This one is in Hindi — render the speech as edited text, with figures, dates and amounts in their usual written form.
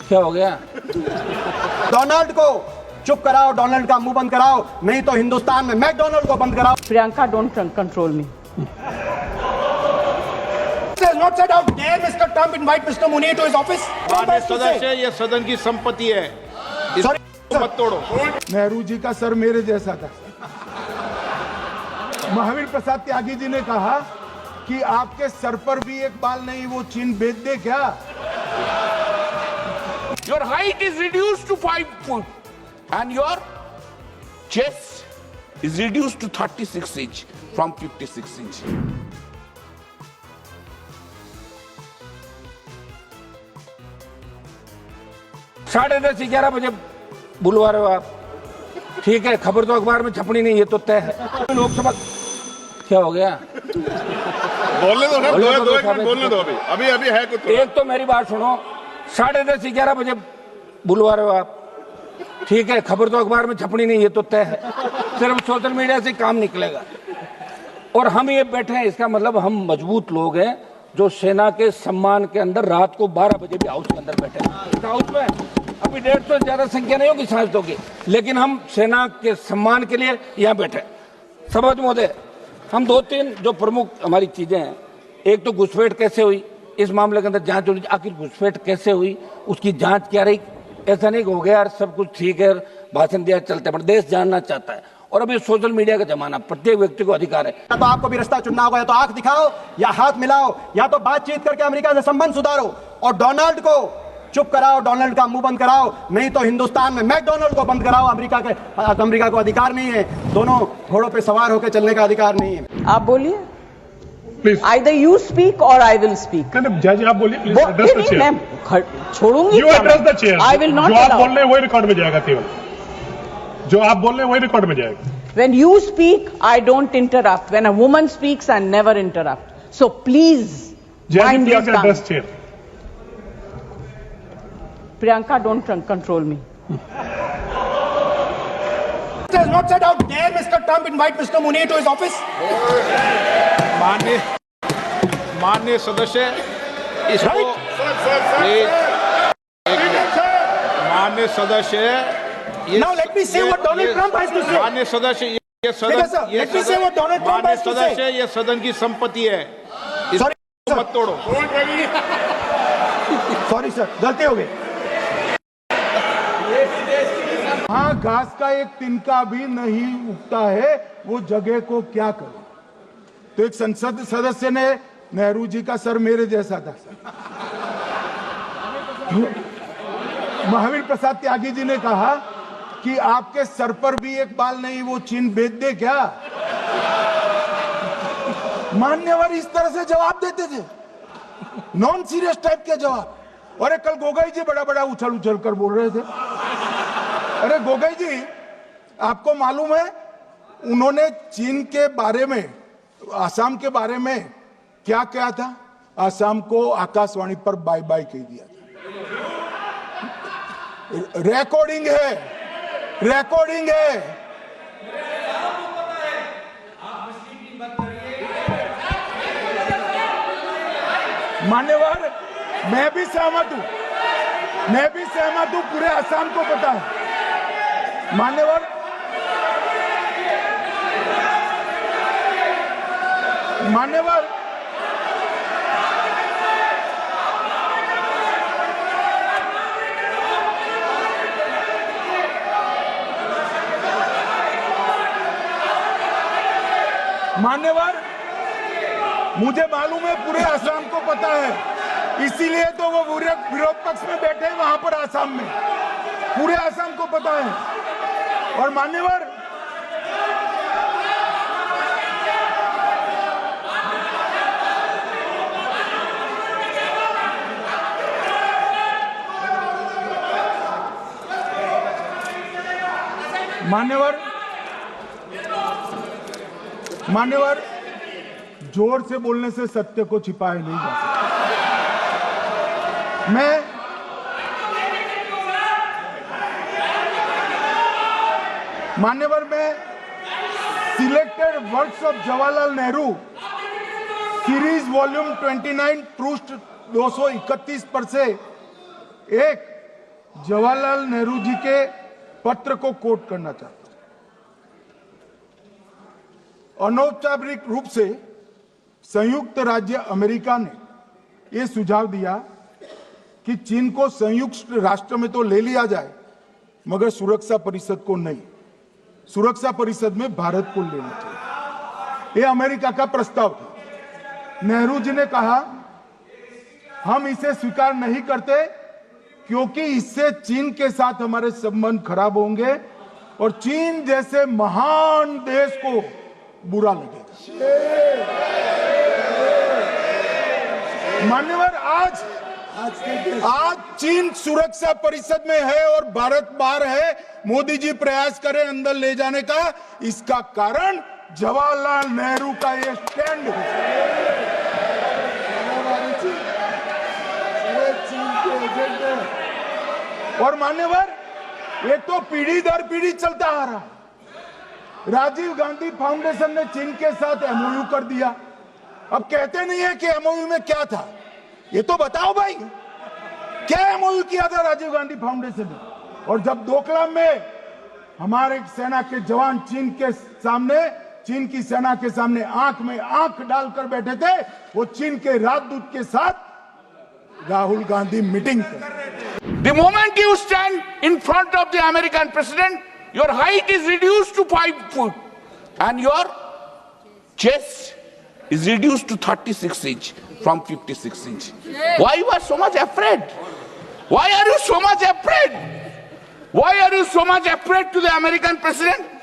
क्या हो गया? डोनाल्ड को चुप कराओ, डोनाल्ड का मुंह बंद कराओ, नहीं तो हिंदुस्तान में मैकडोनाल्ड को बंद कराओ। Priyanka, don't control me. Not said how dare Mr. Trump invite Mr. Munir to his office? माननीय सदस्य, ये सदन की संपत्ति है, इसको मत तोड़ो। नेहरू जी का सर मेरे जैसा था। महावीर प्रसाद त्यागी जी ने कहा कि आपके सर पर भी एक बाल नहीं, वो चीन बेच दे क्या? Your height is reduced to 5 foot and your chest is reduced to 36 inch from 56 inch. साढ़े 10-11 बजे बुलवा रहे हो आप, ठीक है, खबर तो अखबार में छपनी नहीं, ये तो तय है। लोकसभा क्या हो गया? बोलने दो ना, दो एक मिनट बोलने दो। अभी अभी है कुछ। एक तो मेरी बात सुनो, 10:30-11 बजे बुलवा रहे हो आप, ठीक है, खबर तो अखबार में छपनी नहीं, ये तो तय है। सिर्फ सोशल मीडिया से काम निकलेगा। और हम ये बैठे हैं, इसका मतलब हम मजबूत लोग हैं जो सेना के सम्मान के अंदर रात को 12 बजे भी हाउस के अंदर बैठे हैं। हाउस में अभी 150 से ज्यादा संख्या नहीं होगी सांसदों की, लेकिन हम सेना के सम्मान के लिए यहाँ बैठे। सभापति महोदय, हम 2-3 जो प्रमुख हमारी चीजें हैं, एक तो घुसपैठ कैसे हुई, इस मामले के अंदर जांच होनी, आखिर घुसपैठ कैसे हुई, उसकी जांच क्या रही। ऐसा नहीं हो गया यार सब कुछ ठीक है, भाषण दिया चलते, पर देश जानना चाहता है। और अभी सोशल मीडिया का जमाना, प्रत्येक व्यक्ति को अधिकार है। या तो आपको भी रास्ता चुनना होगा, या तो आंख दिखाओ या हाथ मिलाओ, या तो बातचीत करके अमेरिका से संबंध सुधारो और डोनाल्ड को चुप कराओ, डोनाल्ड का मुंह बंद कराओ, नहीं तो हिंदुस्तान में मैकडोनाल्ड को बंद कराओ। अमेरिका को अधिकार नहीं है, दोनों घोड़ों पे सवार होकर चलने का अधिकार नहीं है। आप बोलिए। Either you speak or I will speak. जज आप बोलिए, प्लीज एड्रेस द चेयर। मैं छोड़ूंगी। You address the chair. I will not जो आप allow. बोल रहे हैं वही रिकॉर्ड में जाएगा, केवल जो आप बोल रहे हैं वही रिकॉर्ड में जाएगा। When you speak, I don't interrupt. When a woman speaks, I never interrupt. So please mind your जज address tongue. Chair. Priyanka, don't control me. Not said how dare Mr. Trump invite Mr. Munir to his office? माननीय सदस्य, इसको माननीय सदस्य, Now let me say what Donald Trump has to say. माननीय सदस्य, ये सदन, Let me say what Donald Trump माननीय has to say. सदस्य, ये सदन की संपत्ति है, इसको मत तोड़ो। सॉरी सर, गलती हो गई। हाँ, घास का एक तिनका भी नहीं उगता है, वो जगह को क्या करे। तो एक संसद सदस्य ने नेहरू जी का सर मेरे जैसा था। महावीर प्रसाद त्यागी जी ने कहा कि आपके सर पर भी एक बाल नहीं, वो चीन बेच दे क्या? मान्यवर इस तरह से जवाब देते थे, नॉन सीरियस टाइप के जवाब। और कल गोगोई जी बड़ा बड़ा उछल उछल कर बोल रहे थे। अरे गोगोई जी, आपको मालूम है उन्होंने चीन के बारे में, आसाम के बारे में क्या कहा था? आसाम को आकाशवाणी पर बाय बाय कह दिया था। रिकॉर्डिंग है, रिकॉर्डिंग है। मान्यवर, मैं भी सहमत हूं, मैं भी सहमत हूं, पूरे आसाम को पता है। मान्यवर, मान्यवर, मान्यवर, मुझे मालूम है पूरे आसाम को पता है, इसीलिए तो वो विरोध पक्ष में बैठे हैं वहां पर आसाम में। पूरे आसाम को पता है। और मान्यवर, मान्यवर, मान्यवर, जोर से बोलने से सत्य को छिपाया नहीं जा सकता। मान्यवर, मैं selected words of Jawaharlal Nehru series volume 29 पृष्ठ 231 पर से एक जवाहरलाल नेहरू जी के पत्र को कोट करना चाहता हूं। अनौपचारिक रूप से संयुक्त राज्य अमेरिका ने यह सुझाव दिया कि चीन को संयुक्त राष्ट्र में तो ले लिया जाए, मगर सुरक्षा परिषद को नहीं। सुरक्षा परिषद में भारत को लेना चाहिए, यह अमेरिका का प्रस्ताव था। नेहरू जी ने कहा हम इसे स्वीकार नहीं करते क्योंकि इससे चीन के साथ हमारे संबंध खराब होंगे और चीन जैसे महान देश को बुरा लगेगा। मान्यवर, आज चीन सुरक्षा परिषद में है और भारत बाहर है। मोदी जी प्रयास करें अंदर ले जाने का, इसका कारण जवाहरलाल नेहरू का ये स्टैंड है। और मान्यवर, ये तो पीढ़ी दर पीढ़ी चलता आ रहा है। राजीव गांधी फाउंडेशन ने चीन के साथ एमओयू कर दिया। अब कहते नहीं है कि एमओयू में क्या था, ये तो बताओ भाई, क्या एमओयू किया था राजीव गांधी फाउंडेशन ने? और जब डोकलाम में हमारे सेना के जवान चीन की सेना के सामने आंख में आंख डालकर बैठे थे, वो चीन के राजदूत के साथ राहुल गांधी मीटिंग कर। The moment you stand in front of the American president, your height is reduced to 5 foot and your chest is reduced to 36 inch from 56 inch. Why you are so much afraid? Why are you so much afraid? Why are you so much afraid to the American president?